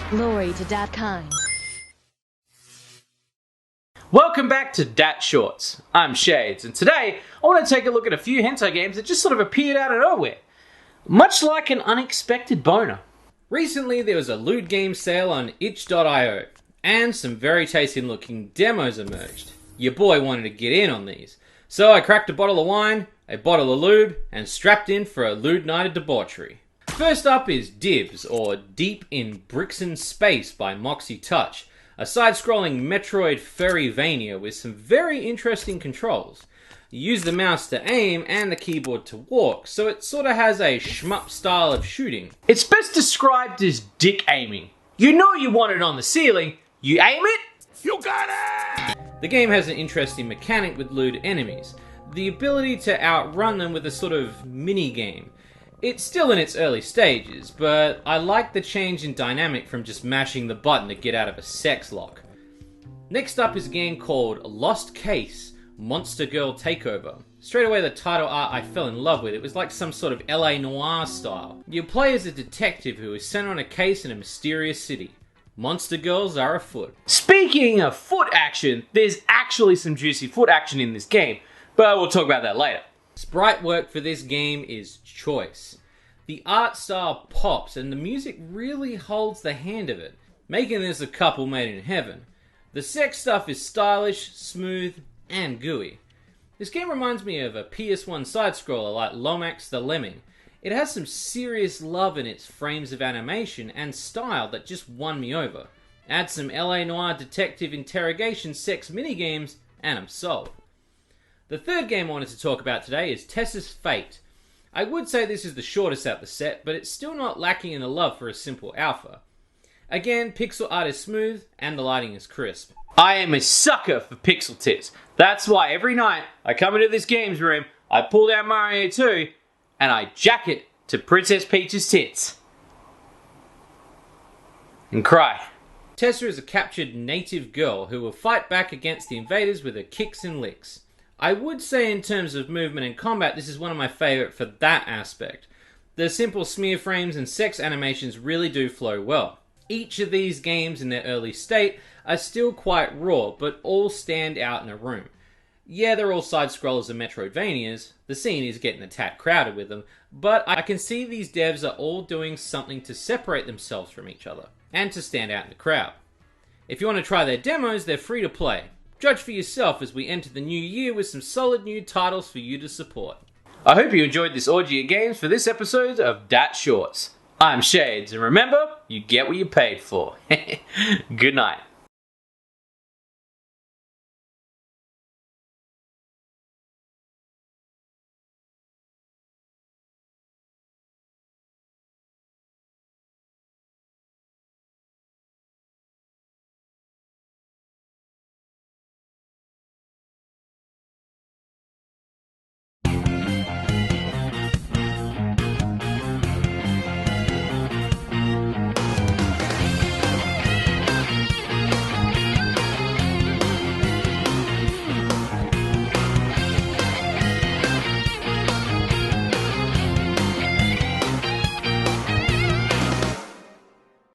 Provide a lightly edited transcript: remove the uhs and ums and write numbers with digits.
Glory to dat kind. Welcome back to Dat Shorts. I'm Shades, and today I want to take a look at a few hentai games that just sort of appeared out of nowhere. Much like an unexpected boner. Recently there was a lewd game sale on itch.io, and some very tasty looking demos emerged. Your boy wanted to get in on these, so I cracked a bottle of wine, a bottle of lewd, and strapped in for a lewd night of debauchery. First up is Dibs, or Deep in Brixton Space by Moxie Touch, a side-scrolling Metroid Furryvania with some very interesting controls. You use the mouse to aim and the keyboard to walk, so it sort of has a shmup style of shooting. It's best described as dick aiming. You know you want it on the ceiling, you aim it, you got it! The game has an interesting mechanic with lewd enemies, the ability to outrun them with a sort of mini-game. It's still in its early stages, but I like the change in dynamic from just mashing the button to get out of a sex lock. Next up is a game called Lost Case, Monster Girl Takeover. Straight away the title art I fell in love with. It was like some sort of LA noir style. You play as a detective who is sent on a case in a mysterious city. Monster girls are afoot. Speaking of foot action, there's actually some juicy foot action in this game, but we'll talk about that later. Sprite work for this game is choice. The art style pops and the music really holds the hand of it, making this a couple made in heaven. The sex stuff is stylish, smooth, and gooey. This game reminds me of a PS1 side-scroller like Lomax the Lemming. It has some serious love in its frames of animation and style that just won me over. Add some LA Noir detective interrogation sex minigames, and I'm sold. The third game I wanted to talk about today is Tessa's Fate. I would say this is the shortest out the set, but it's still not lacking in the love for a simple alpha. Again, pixel art is smooth, and the lighting is crisp. I am a sucker for pixel tits. That's why every night I come into this games room, I pull down Mario 2, and I jack it to Princess Peach's tits. And cry. Tessa is a captured native girl who will fight back against the invaders with her kicks and licks. I would say in terms of movement and combat, this is one of my favourite for that aspect. The simple smear frames and sex animations really do flow well. Each of these games in their early state are still quite raw, but all stand out in a room. Yeah, they're all side-scrollers and Metroidvanias, the scene is getting a tad crowded with them, but I can see these devs are all doing something to separate themselves from each other, and to stand out in the crowd. If you want to try their demos, they're free to play. Judge for yourself as we enter the new year with some solid new titles for you to support. I hope you enjoyed this orgy of games for this episode of Dat Shorts. I'm Shades, and remember, you get what you paid for. Good night.